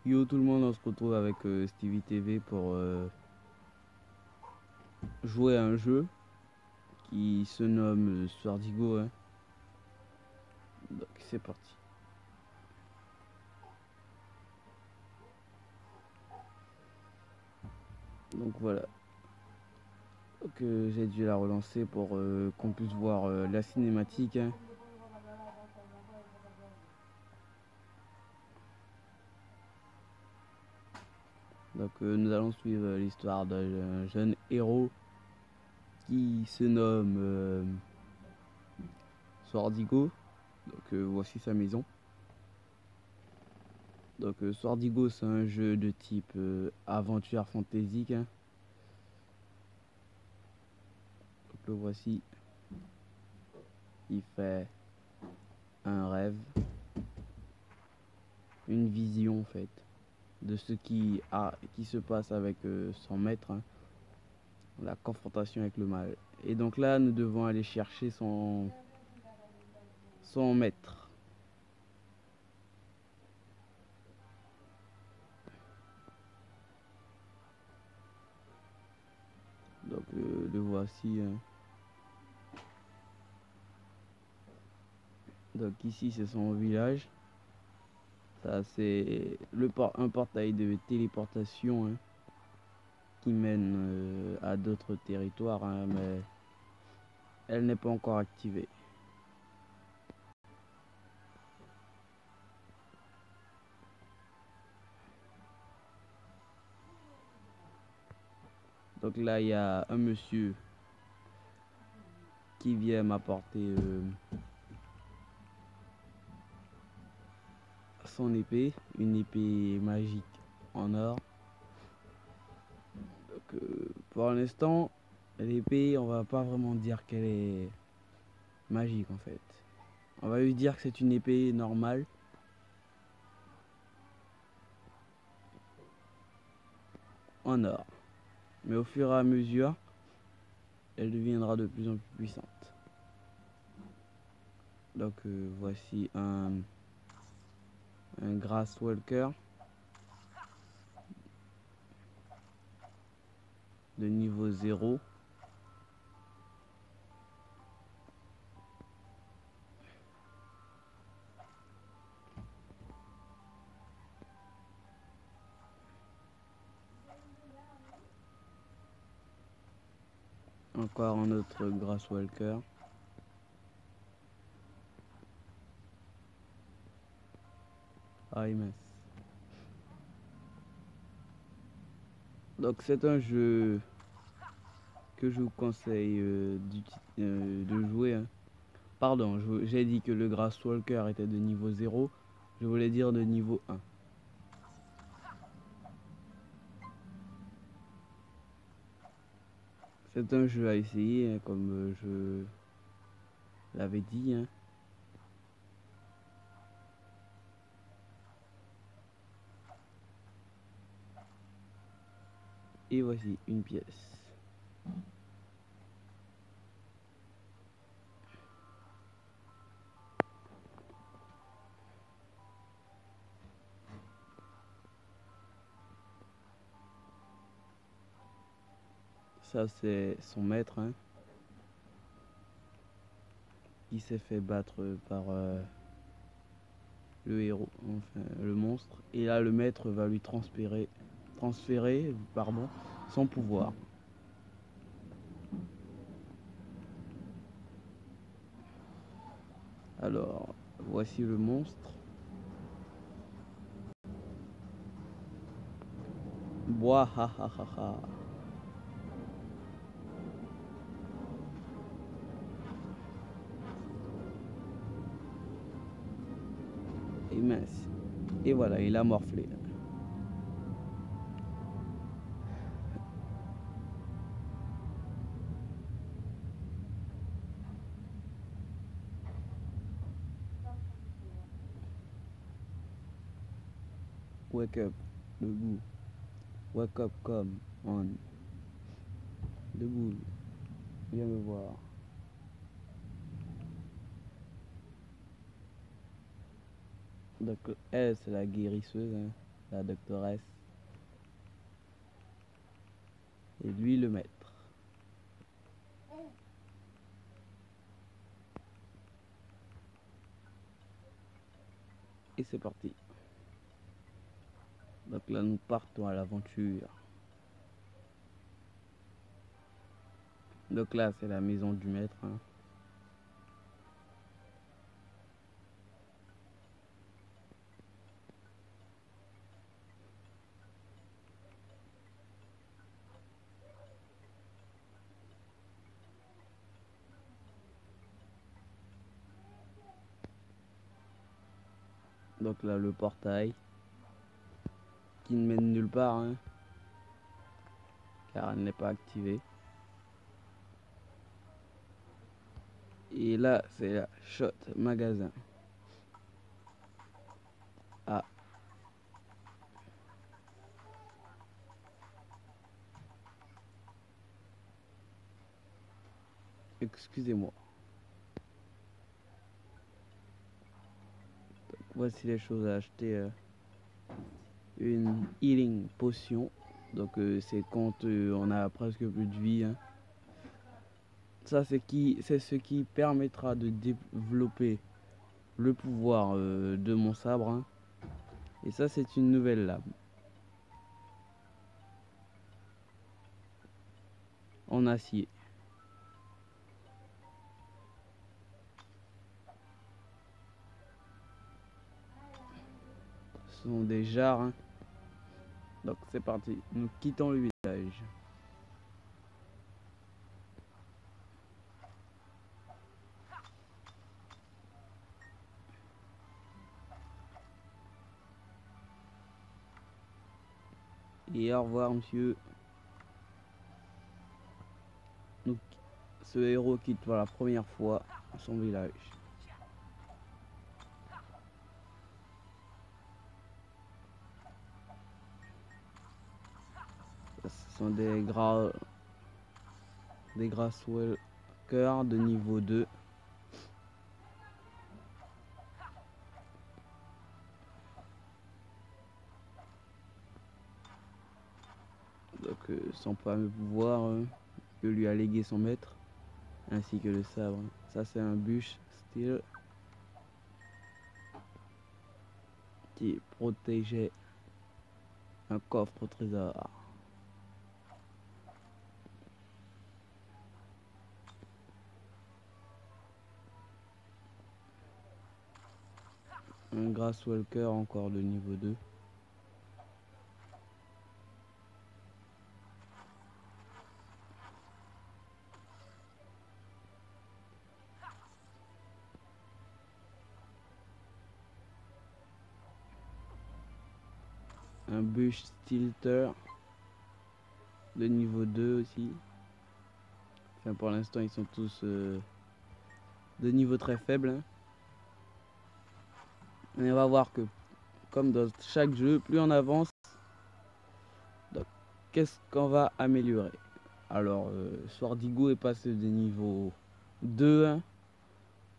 Yo tout le monde, on se retrouve avec Stevie TV pour jouer à un jeu qui se nomme Swordigo, hein. Donc c'est parti. Donc voilà. Donc j'ai dû la relancer pour qu'on puisse voir la cinématique, hein. Donc nous allons suivre l'histoire d'un jeune héros qui se nomme Swordigo. Donc voici sa maison. Donc Swordigo, c'est un jeu de type aventure fantaisique, hein. Donc le voici. Il fait un rêve, une vision en fait de ce qui se passe avec son maître, hein, la confrontation avec le mal. Et donc là, nous devons aller chercher son maître. Donc le voici, hein. Donc ici, c'est son village. Ça, c'est un portail de téléportation, hein, qui mène à d'autres territoires, hein, mais elle n'est pas encore activée. Donc là, il y a un monsieur qui vient m'apporter son épée, une épée magique en or. Donc pour l'instant, l'épée, on va pas vraiment dire qu'elle est magique en fait. On va lui dire que c'est une épée normale. En or. Mais au fur et à mesure, elle deviendra de plus en plus puissante. Donc voici un Grass Walker de niveau 0. Encore un autre Grass Walker. Ah, immense. Donc c'est un jeu que je vous conseille de jouer, hein. Pardon, j'ai dit que le Grass Walker était de niveau 0. Je voulais dire de niveau 1. C'est un jeu à essayer, hein, comme je l'avais dit, hein. Et voici une pièce. Ça c'est son maître, hein, qui s'est fait battre par le héros, enfin le monstre. Et là le maître va lui transférer son pouvoir. Alors voici le monstre. Bois ha ha ha ha. Et mince. Et voilà, il a morflé. Wake up, debout. Wake up, come on. Debout, viens me voir. Donc elle, c'est la guérisseuse, hein. la doctoresse, et lui le maître. Et c'est parti. Donc là nous partons à l'aventure. Donc là c'est la maison du maître, hein. Donc là le portail qui ne mène nulle part, hein, car elle n'est pas activée. Et là c'est la shot magasin. Ah, excusez-moi. Voici les choses à acheter. Une healing potion. Donc c'est quand on a presque plus de vie, hein. Ça c'est ce qui permettra de développer le pouvoir de mon sabre, hein. Et ça c'est une nouvelle lame en acier. Ce sont des jarres, hein. Donc c'est parti, nous quittons le village. Et au revoir monsieur. Nous, ce héros quitte pour la première fois son village. Ce sont des Grasswalkers de niveau 2. Donc son fameux pouvoir que lui a légué son maître, ainsi que le sabre. Ça c'est un bûche style qui protégeait un coffre au trésor. Un Grasswalker encore de niveau 2. Un bûche stilter de niveau 2 aussi. Enfin, pour l'instant ils sont tous de niveau très faible, hein. Et on va voir que comme dans chaque jeu, plus on avance, donc qu'est-ce qu'on va améliorer. Alors Swordigo est passé de niveau 2, hein.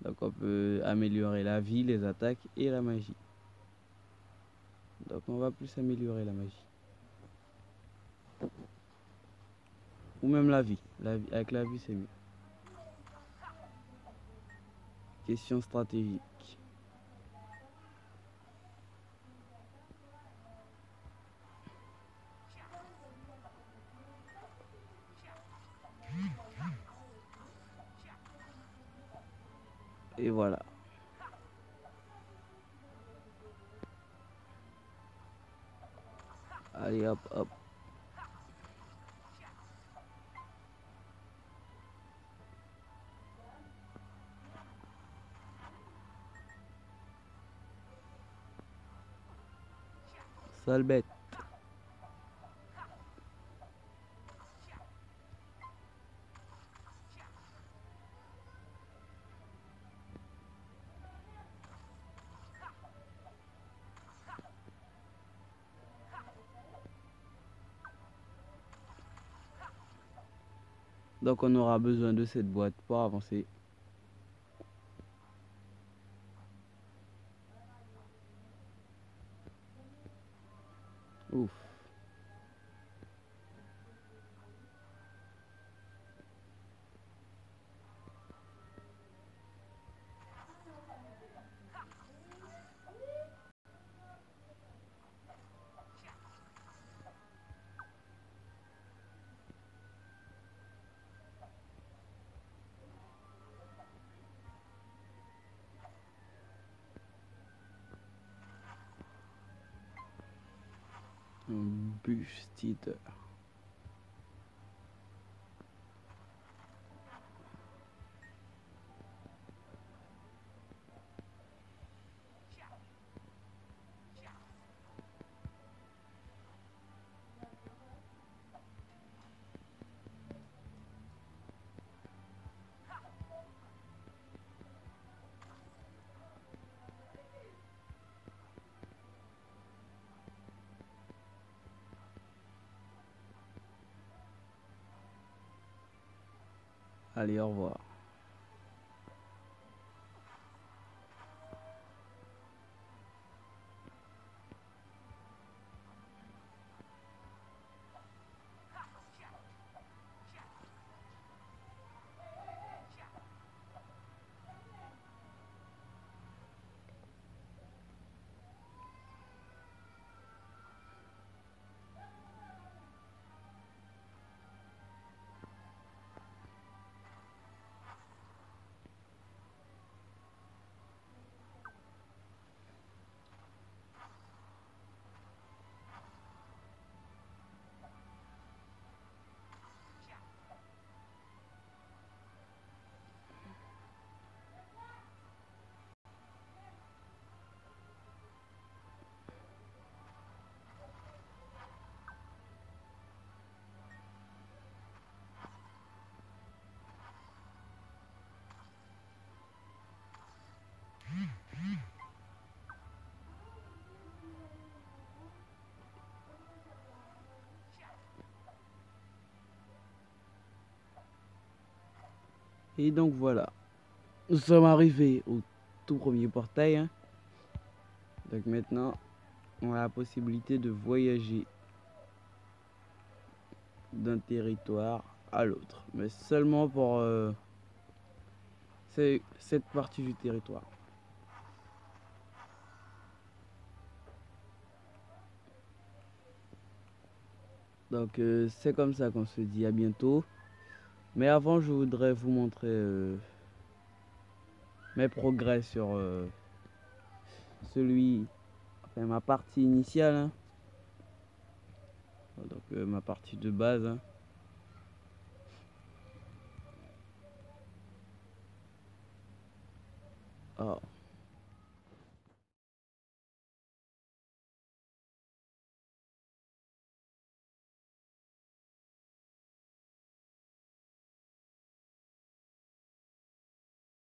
Donc on peut améliorer la vie, les attaques et la magie. Donc on va plus améliorer la magie. Ou même la vie. Avec la vie c'est mieux. Question stratégique. Et voilà. Allez hop hop. Sale bête. Donc on aura besoin de cette boîte pour avancer. Ouf. Un buste. Allez, au revoir. Et donc voilà, nous sommes arrivés au tout premier portail, hein. Donc maintenant, on a la possibilité de voyager d'un territoire à l'autre, mais seulement pour cette partie du territoire. Donc c'est comme ça qu'on se dit à bientôt. Mais avant, je voudrais vous montrer mes progrès sur enfin, ma partie initiale, hein. Donc ma partie de base, hein. Ah.